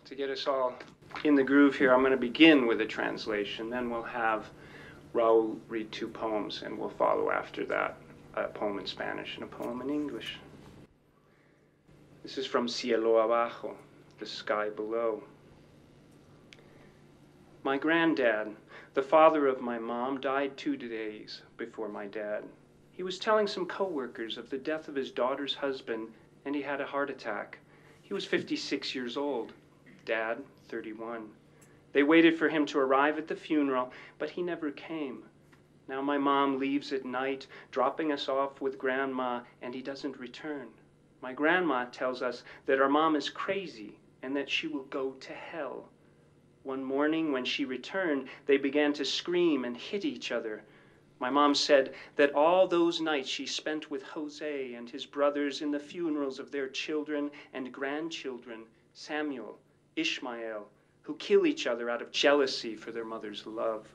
To get us all in the groove here, I'm going to begin with a translation. Then we'll have Raul read 2 poems, and we'll follow after that a poem in Spanish and a poem in English. This is from Cielo Abajo, the sky below. My granddad, the father of my mom, died 2 days before my dad. He was telling some coworkers of the death of his daughter's husband, and he had a heart attack. He was 56 years old. Dad, 31. They waited for him to arrive at the funeral, but he never came. Now my mom leaves at night, dropping us off with Grandma, and he doesn't return. My grandma tells us that our mom is crazy and that she will go to hell. One morning when she returned, they began to scream and hit each other. My mom said that all those nights she spent with Jose and his brothers in the funerals of their children and grandchildren, Samuel, Ishmael, who kill each other out of jealousy for their mother's love.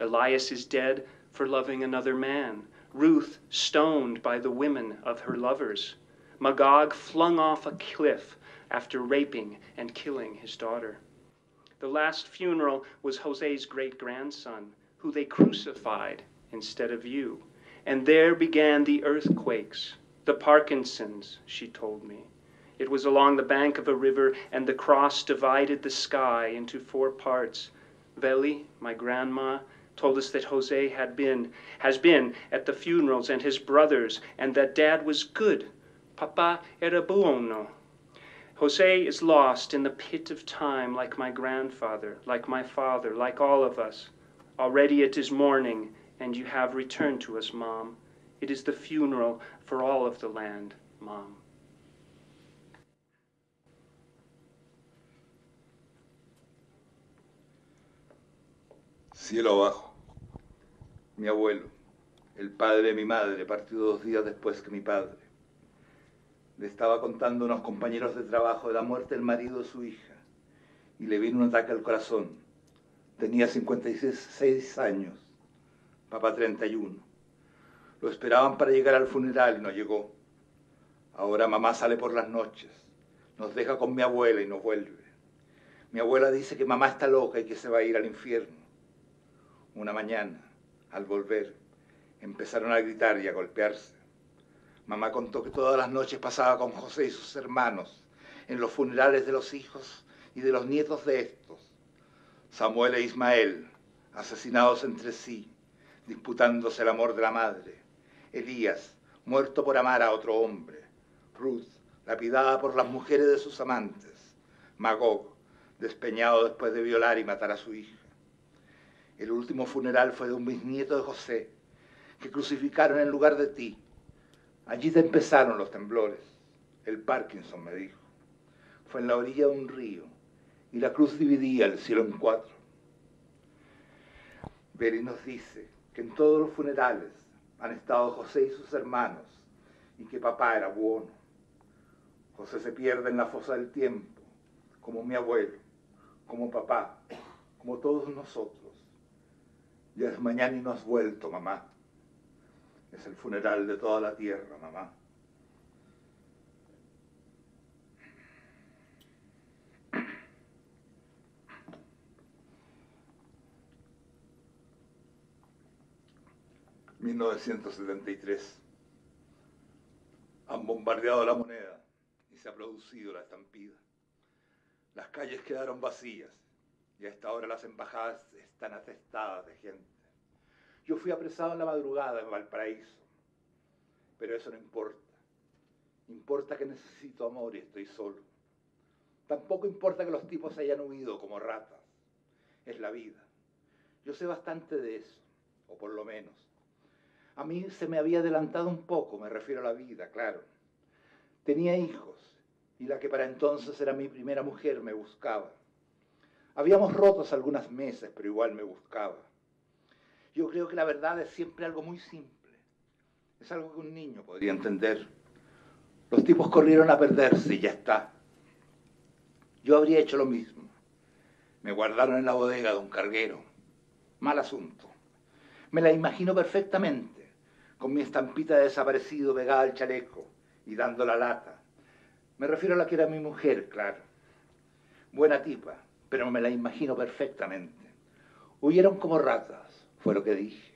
Elias is dead for loving another man. Ruth stoned by the women of her lovers. Magog flung off a cliff after raping and killing his daughter. The last funeral was Jose's great-grandson, who they crucified instead of you. And there began the earthquakes, the Parkinsons, she told me. It was along the bank of a river, and the cross divided the sky into 4 parts. Veli, my grandma, told us that Jose has been at the funerals and his brothers, and that Dad was good. Papa era buono. Jose is lost in the pit of time like my grandfather, like my father, like all of us. Already it is morning, and you have returned to us, Mom. It is the funeral for all of the land, Mom. Cielo abajo. Mi abuelo, el padre de mi madre, partió 2 días después que mi padre. Le estaba contando a unos compañeros de trabajo de la muerte del marido de su hija y le vino un ataque al corazón. Tenía 56 años, papá 31. Lo esperaban para llegar al funeral y no llegó. Ahora mamá sale por las noches, nos deja con mi abuela y no vuelve. Mi abuela dice que mamá está loca y que se va a ir al infierno. Una mañana, al volver, empezaron a gritar y a golpearse. Mamá contó que todas las noches pasaba con José y sus hermanos en los funerales de los hijos y de los nietos de estos. Samuel e Ismael, asesinados entre sí, disputándose el amor de la madre. Elías, muerto por amar a otro hombre. Ruth, lapidada por las mujeres de sus amantes. Magog, despeñado después de violar y matar a su hija. El último funeral fue de un bisnieto de José, que crucificaron en lugar de ti. Allí te empezaron los temblores. El Parkinson me dijo. Fue en la orilla de un río, y la cruz dividía el cielo en 4. Beri nos dice que en todos los funerales han estado José y sus hermanos, y que papá era bueno. José se pierde en la fosa del tiempo, como mi abuelo, como papá, como todos nosotros. Ya es mañana y no has vuelto, mamá. Es el funeral de toda la tierra, mamá. ...1973... Han bombardeado la Moneda y se ha producido la estampida. Las calles quedaron vacías y a esta hora las embajadas están atestadas de gente. Yo fui apresado en la madrugada en Valparaíso, pero eso no importa. Importa que necesito amor y estoy solo. Tampoco importa que los tipos hayan huido como ratas. Es la vida. Yo sé bastante de eso, o por lo menos. A mí se me había adelantado un poco, me refiero a la vida, claro. Tenía hijos, y la que para entonces era mi primera mujer me buscaba. Habíamos roto algunos meses, pero igual me buscaba. Yo creo que la verdad es siempre algo muy simple. Es algo que un niño podría entender. Los tipos corrieron a perderse y ya está. Yo habría hecho lo mismo. Me guardaron en la bodega de un carguero. Mal asunto. Me la imagino perfectamente, con mi estampita de desaparecido pegada al chaleco y dando la lata. Me refiero a la que era mi mujer, claro. Buena tipa, pero me la imagino perfectamente. Huyeron como ratas, fue lo que dije.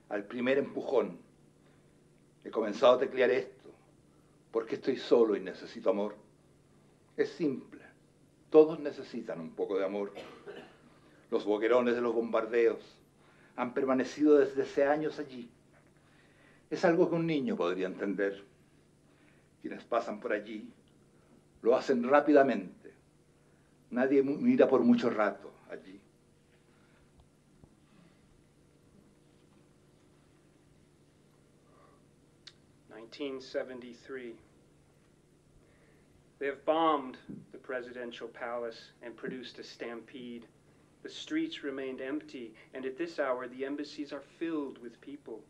Al primer empujón. He comenzado a teclear esto, porque estoy solo y necesito amor. Es simple. Todos necesitan un poco de amor. Los boquerones de los bombardeos han permanecido desde hace años allí. Es algo que un niño podría entender. Quienes pasan por allí lo hacen rápidamente. Nadie mira por mucho rato allí. (1973) They have bombed the presidential palace and produced a stampede. The streets remained empty, and at this hour the embassies are filled with people.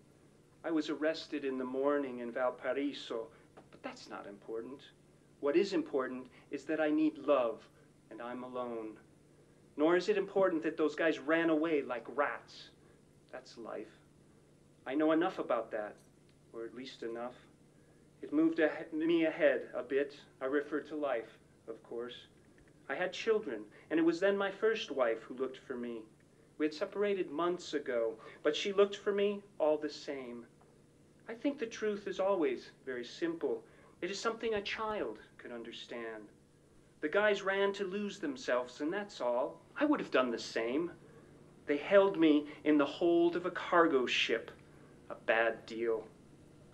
I was arrested in the morning in Valparaiso, but that's not important. What is important is that I need love, and I'm alone. Nor is it important that those guys ran away like rats. That's life. I know enough about that, or at least enough. It moved me ahead a bit. I refer to life, of course. I had children, and it was then my first wife who looked for me. We had separated months ago, but she looked for me all the same. I think the truth is always very simple. It is something a child could understand. The guys ran to lose themselves, and that's all. I would have done the same. They held me in the hold of a cargo ship. A bad deal.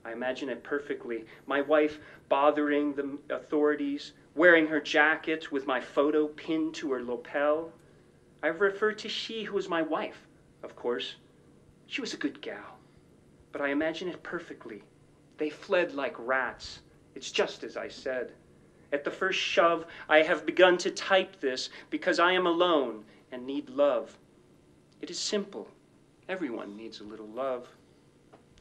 I imagine it perfectly. My wife bothering the authorities, wearing her jacket with my photo pinned to her lapel. I refer to she who was my wife, of course. She was a good gal. But I imagine it perfectly. They fled like rats. It's just as I said. At the first shove, I have begun to type this because I am alone and need love. It is simple. Everyone needs a little love.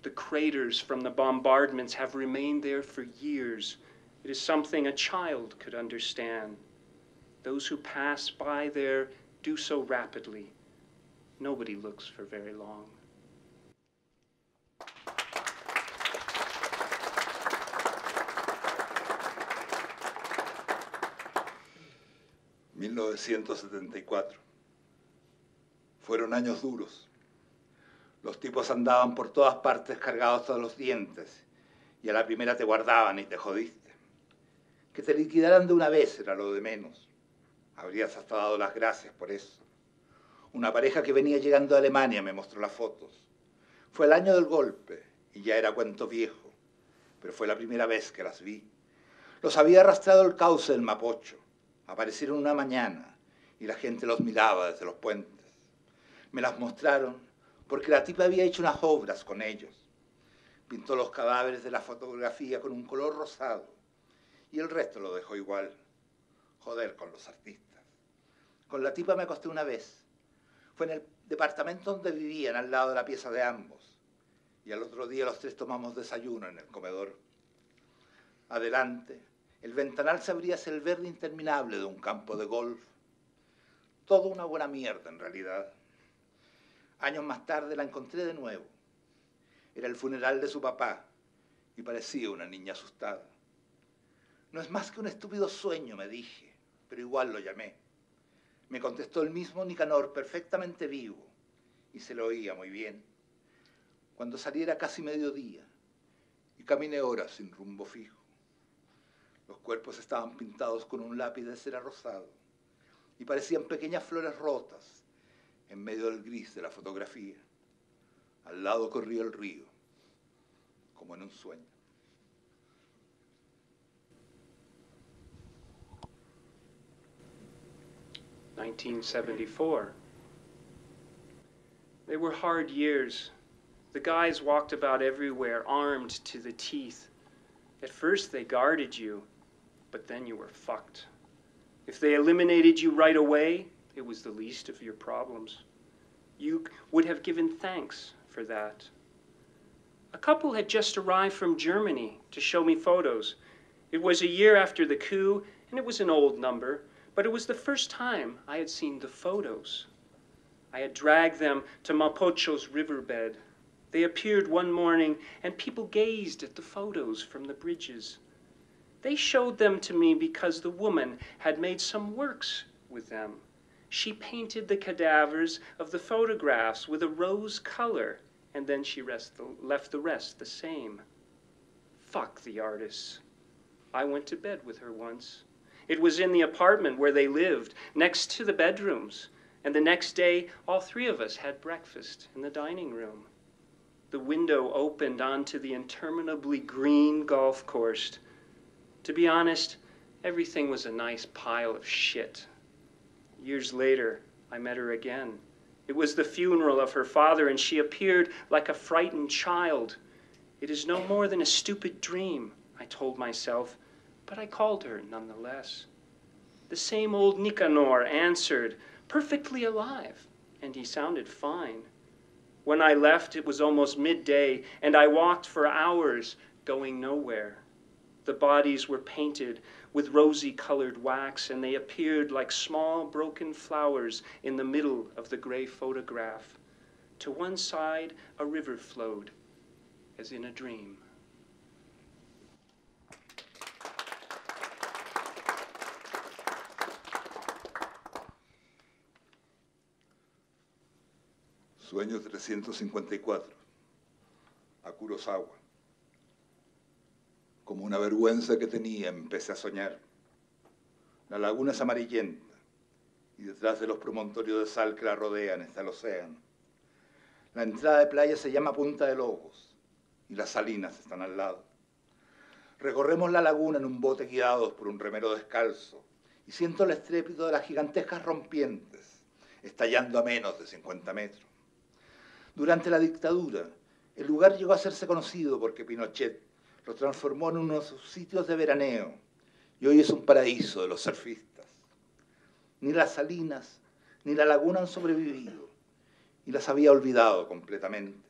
The craters from the bombardments have remained there for years. It is something a child could understand. Those who pass by there do so rapidly. Nobody looks for very long. ...1974... Fueron años duros. Los tipos andaban por todas partes cargados hasta los dientes, y a la primera te guardaban y te jodiste. Que te liquidaran de una vez era lo de menos. Habrías hasta dado las gracias por eso. Una pareja que venía llegando de Alemania me mostró las fotos. Fue el año del golpe, y ya era cuento viejo, pero fue la primera vez que las vi. Los había arrastrado el cauce del Mapocho. Aparecieron una mañana, y la gente los miraba desde los puentes. Me las mostraron, porque la tipa había hecho unas obras con ellos. Pintó los cadáveres de la fotografía con un color rosado, y el resto lo dejó igual. Joder con los artistas. Con la tipa me acosté una vez. Fue en el departamento donde vivían, al lado de la pieza de ambos. Y al otro día los tres tomamos desayuno en el comedor. Adelante, el ventanal se abría hacia el verde interminable de un campo de golf. Todo una buena mierda, en realidad. Años más tarde la encontré de nuevo. Era el funeral de su papá y parecía una niña asustada. No es más que un estúpido sueño, me dije, pero igual lo llamé. Me contestó el mismo Nicanor, perfectamente vivo, y se lo oía muy bien. Cuando saliera casi mediodía, y caminé horas sin rumbo fijo. Los cuerpos estaban pintados con un lápiz de cera rosado, y parecían pequeñas flores rotas, en medio del gris de la fotografía. Al lado corría el río, como en un sueño. (1974) They were hard years. The guys walked about everywhere, armed to the teeth. At first they guarded you, but then you were fucked. If they eliminated you right away, it was the least of your problems. You would have given thanks for that. A couple had just arrived from Germany to show me photos. It was a year after the coup, and it was an old number, but it was the first time I had seen the photos. I had dragged them to Mapocho's riverbed. They appeared one morning, and people gazed at the photos from the bridges. They showed them to me because the woman had made some works with them. She painted the cadavers of the photographs with a rose color, and then she left the rest the same. Fuck the artists. I went to bed with her once. It was in the apartment where they lived, next to the bedrooms. And the next day, all three of us had breakfast in the dining room. The window opened onto the interminably green golf course. To be honest, everything was a nice pile of shit. Years later, I met her again. It was the funeral of her father, and she appeared like a frightened child. It is no more than a stupid dream, I told myself, but I called her nonetheless. The same old Nicanor answered, perfectly alive, and he sounded fine. When I left, it was almost midday, and I walked for hours, going nowhere. The bodies were painted with rosy-colored wax, and they appeared like small broken flowers in the middle of the gray photograph. To one side, a river flowed, as in a dream. Sueño 354, a Kurosawa. Como una vergüenza que tenía, empecé a soñar. La laguna es amarillenta, y detrás de los promontorios de sal que la rodean está el océano. La entrada de playa se llama Punta de Lobos, y las salinas están al lado. Recorremos la laguna en un bote guiados por un remero descalzo, y siento el estrépito de las gigantescas rompientes, estallando a menos de 50 metros. Durante la dictadura, el lugar llegó a hacerse conocido porque Pinochet lo transformó en uno de sus sitios de veraneo, y hoy es un paraíso de los surfistas. Ni las salinas ni la laguna han sobrevivido, y las había olvidado completamente.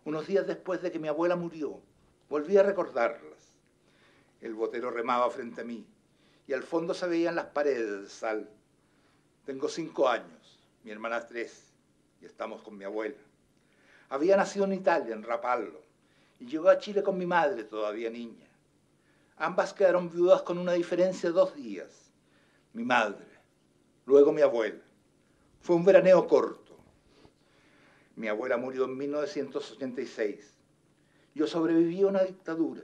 Unos días después de que mi abuela murió, volví a recordarlas. El botero remaba frente a mí, y al fondo se veían las paredes de sal. Tengo 5 años, mi hermana 3, y estamos con mi abuela. Había nacido en Italia, en Rapallo, y llegó a Chile con mi madre, todavía niña. Ambas quedaron viudas con una diferencia de 2 días. Mi madre, luego mi abuela. Fue un veraneo corto. Mi abuela murió en 1986. Yo sobreviví a una dictadura,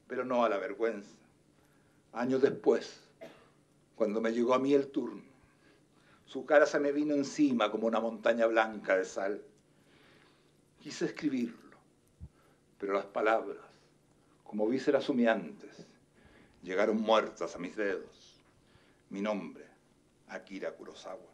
pero no a la vergüenza. Años después, cuando me llegó a mí el turno, su cara se me vino encima como una montaña blanca de sal. Quise escribirlo, pero las palabras, como vísceras humeantes, llegaron muertas a mis dedos. Mi nombre, Akira Kurosawa.